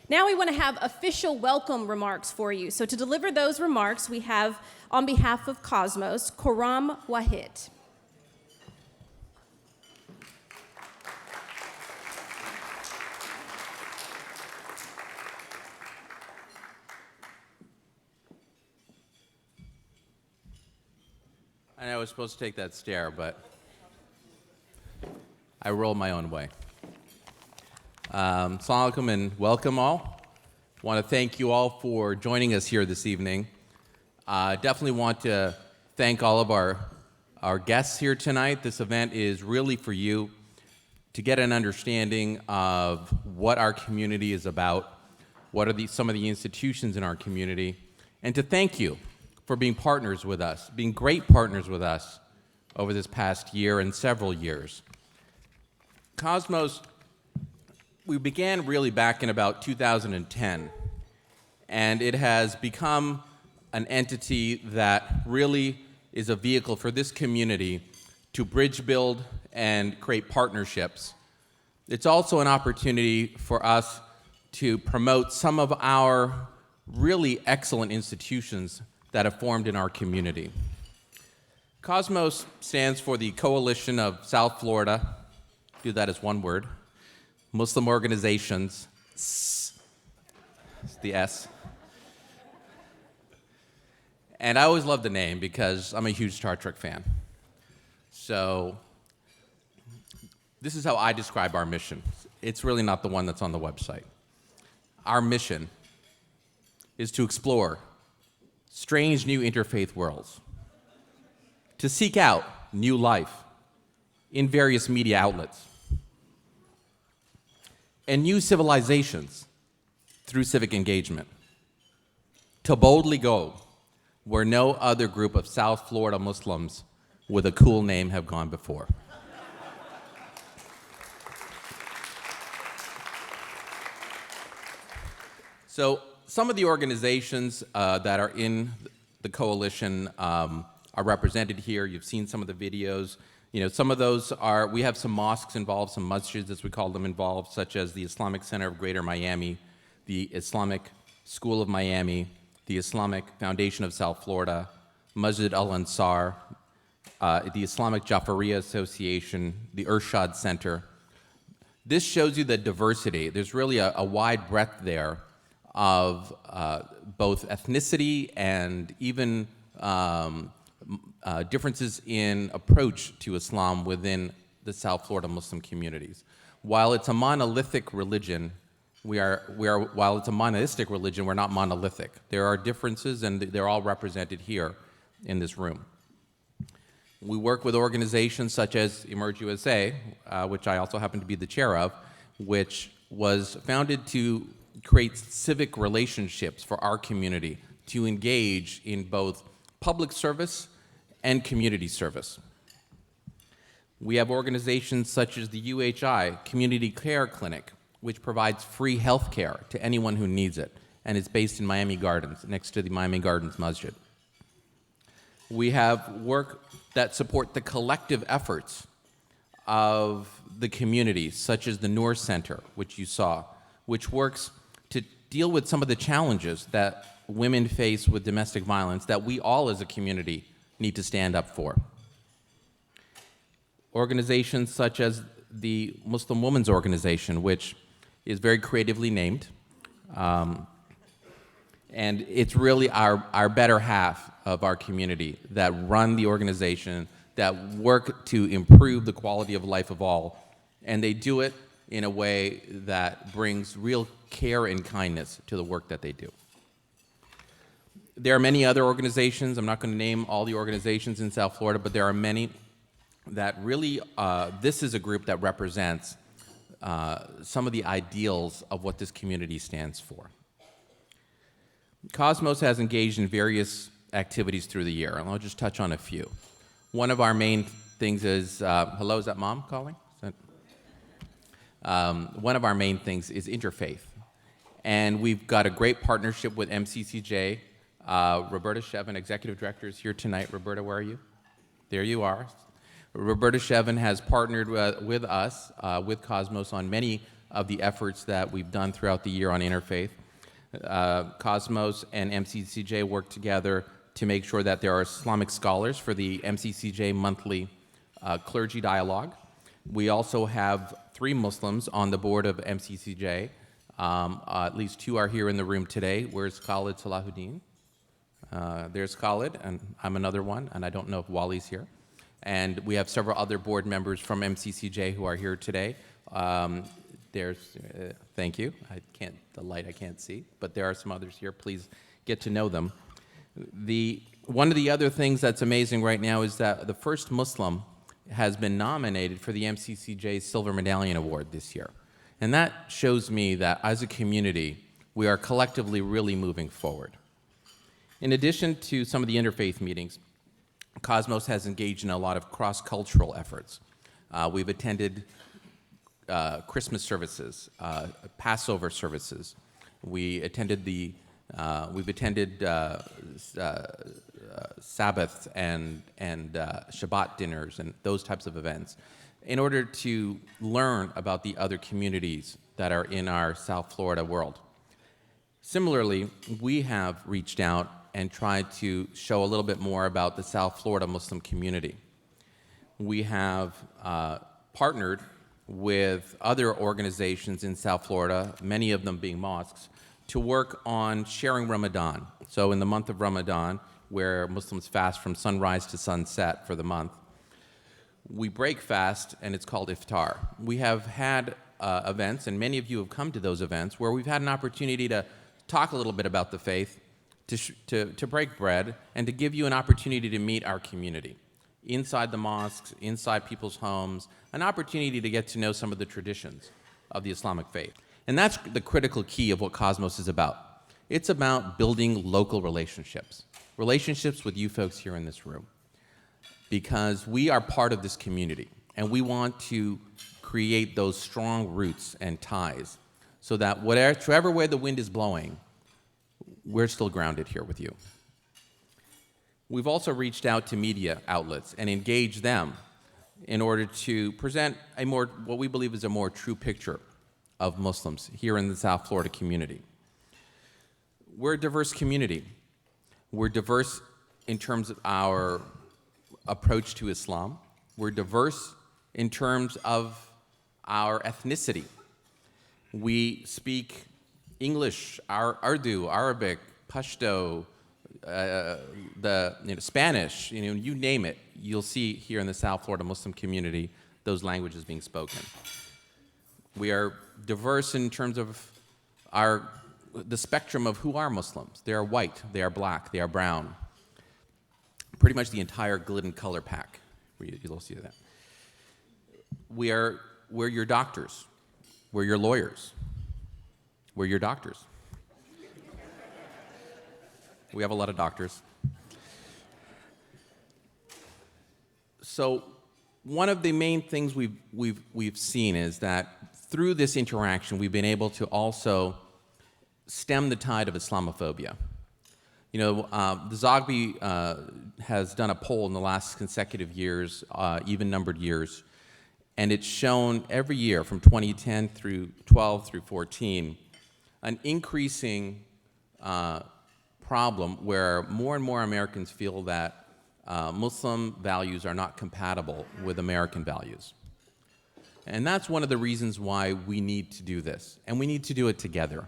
Now we want to have official welcome remarks for you. So to deliver those remarks, we have, on behalf of Cosmos, Khurram Wahid. I know I was supposed to take that stare, but I roll my own way. Assalamu alaikum and welcome all. I want to thank you all for joining us here this evening. Definitely want to thank all of our guests here tonight. This event is really for you to get an understanding of what our community is about, what are some of the institutions in our community, and to thank you for being partners with us, being great partners with us over this past year and several years. Cosmos, we began really back in about 2010, and it has become an entity that really is a vehicle for this community to bridge build and create partnerships. It's also an opportunity for us to promote some of our really excellent institutions that have formed in our community. Cosmos stands for the Coalition of South Florida, do that as one word, Muslim organizations, it's the S. And I always love the name because I'm a huge Star Trek fan. So this is how I describe our mission. It's really not the one that's on the website. Our mission is to explore strange new interfaith worlds, to seek out new life in various media outlets, and new civilizations through civic engagement, to boldly go where no other group of South Florida Muslims with a cool name have gone before. So some of the organizations that are in the coalition are represented here. You've seen some of the videos. You know, some of those are, we have some mosques involved, some masjids as we call them involved, such as the Islamic Center of Greater Miami, the Islamic School of Miami, the Islamic Foundation of South Florida, Masjid Al-Ansar, the Islamic Jafariya Association, the Irshad Center. This shows you the diversity. There's really a wide breadth there of both ethnicity and even differences in approach to Islam within the South Florida Muslim communities. While it's a monolithic religion, while it's a monotheistic religion, we're not monolithic. There are differences, and they're all represented here in this room. We work with organizations such as Emerge USA, which I also happen to be the chair of, which was founded to create civic relationships for our community to engage in both public service and community service. We have organizations such as the UHI Community Care Clinic, which provides free health care to anyone who needs it, and is based in Miami Gardens, next to the Miami Gardens Masjid. We have work that support the collective efforts of the community, such as the Noor Center, which you saw, which works to deal with some of the challenges that women face with domestic violence that we all as a community need to stand up for. Organizations such as the Muslim Women's Organization, which is very creatively named, and it's really our better half of our community that run the organization, that work to improve the quality of life of all, and they do it in a way that brings real care and kindness to the work that they do. There are many other organizations. I'm not going to name all the organizations in South Florida, but there are many that really, this is a group that represents some of the ideals of what this community stands for. Cosmos has engaged in various activities through the year, and I'll just touch on a few. One of our main things is, hello, is that mom calling? One of our main things is interfaith. And we've got a great partnership with MCCJ. Roberta Shevin, Executive Director, is here tonight. Roberta, where are you? There you are. Roberta Shevin has partnered with us, with Cosmos, on many of the efforts that we've done throughout the year on interfaith. Cosmos and MCCJ work together to make sure that there are Islamic scholars for the MCCJ monthly clergy dialogue. We also have 3 Muslims on the board of MCCJ. At least 2 are here in the room today. Where's Khalid Salahuddin? There's Khalid, and I'm another one, and I don't know if Wali's here. And we have several other board members from MCCJ who are here today. Thank you. The light I can't see, but there are some others here. Please get to know them. One of the other things that's amazing right now is that the first Muslim has been nominated for the MCCJ Silver Medallion Award this year. And that shows me that as a community, we are collectively really moving forward. In addition to some of the interfaith meetings, Cosmos has engaged in a lot of cross-cultural efforts. We've attended Christmas services, Passover services. We've attended Sabbath and Shabbat dinners and those types of events in order to learn about the other communities that are in our South Florida world. Similarly, we have reached out and tried to show a little bit more about the South Florida Muslim community. We have partnered with other organizations in South Florida, many of them being mosques, to work on sharing Ramadan. So in the month of Ramadan, where Muslims fast from sunrise to sunset for the month, we break fast, and it's called iftar. We have had events, and many of you have come to those events, where we've had an opportunity to talk a little bit about the faith, to break bread, and to give you an opportunity to meet our community inside the mosques, inside people's homes, an opportunity to get to know some of the traditions of the Islamic faith. And that's the critical key of what Cosmos is about. It's about building local relationships with you folks here in this room, because we are part of this community, and we want to create those strong roots and ties so that whichever way the wind is blowing, we're still grounded here with you. We've also reached out to media outlets and engaged them in order to present what we believe is a more true picture of Muslims here in the South Florida community. We're a diverse community. We're diverse in terms of our approach to Islam. We're diverse in terms of our ethnicity. We speak English, Urdu, Arabic, Pashto, Spanish, you name it, you'll see here in the South Florida Muslim community those languages being spoken. We are diverse in terms of the spectrum of who are Muslims. They are white, they are black, they are brown. Pretty much the entire Glidden color pack. You'll see that. We're your doctors. We're your lawyers. We're your doctors. We have a lot of doctors. So one of the main things we've seen is that through this interaction, we've been able to also stem the tide of Islamophobia. The Zogby has done a poll in the last consecutive years, even-numbered years, and it's shown every year from 2010 through 12 through 14, an increasing problem where more and more Americans feel that Muslim values are not compatible with American values. And that's one of the reasons why we need to do this, and we need to do it together,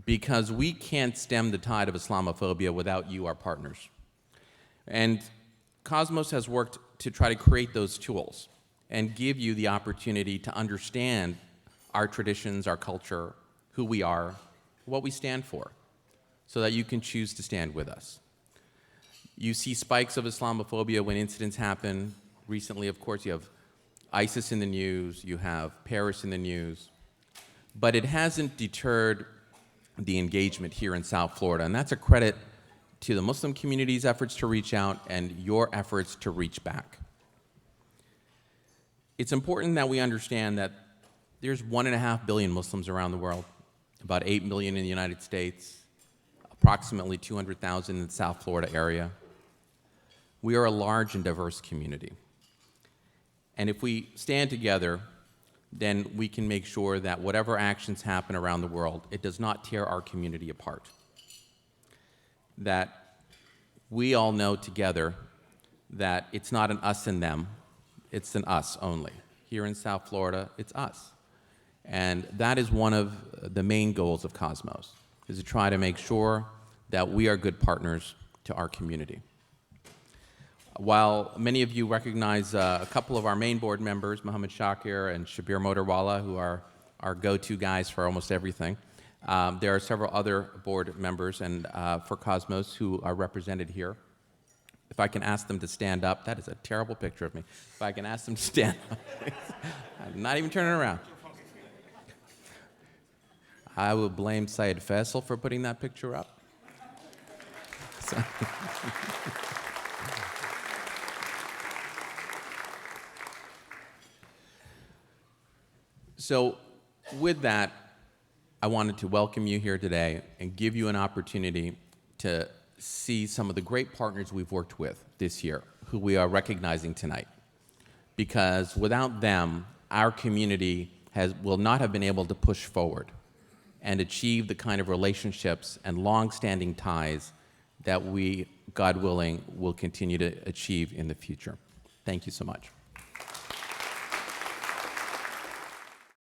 because we can't stem the tide of Islamophobia without you, our partners. And Cosmos has worked to try to create those tools and give you the opportunity to understand our traditions, our culture, who we are, what we stand for, so that you can choose to stand with us. You see spikes of Islamophobia when incidents happen. Recently, of course, you have ISIS in the news, you have Paris in the news, but it hasn't deterred the engagement here in South Florida, and that's a credit to the Muslim community's efforts to reach out and your efforts to reach back. It's important that we understand that there's 1.5 billion Muslims around the world, about 8 million in the United States, approximately 200,000 in the South Florida area. We are a large and diverse community. And if we stand together, then we can make sure that whatever actions happen around the world, it does not tear our community apart. That we all know together that it's not an us and them, it's an us only. Here in South Florida, it's us. And that is one of the main goals of Cosmos, is to try to make sure that we are good partners to our community. While many of you recognize a couple of our main board members, Mohammed Shakir and Shabir Motorwala, who are our go-to guys for almost everything, there are several other board members and for Cosmos who are represented here. If I can ask them to stand up, that is a terrible picture of me. If I can ask them to stand up, I'm not even turning around. I will blame Syed Faisal for putting that picture up. So with that, I wanted to welcome you here today and give you an opportunity to see some of the great partners we've worked with this year, who we are recognizing tonight. Because without them, our community will not have been able to push forward and achieve the kind of relationships and long-standing ties that we, God willing, will continue to achieve in the future. Thank you so much.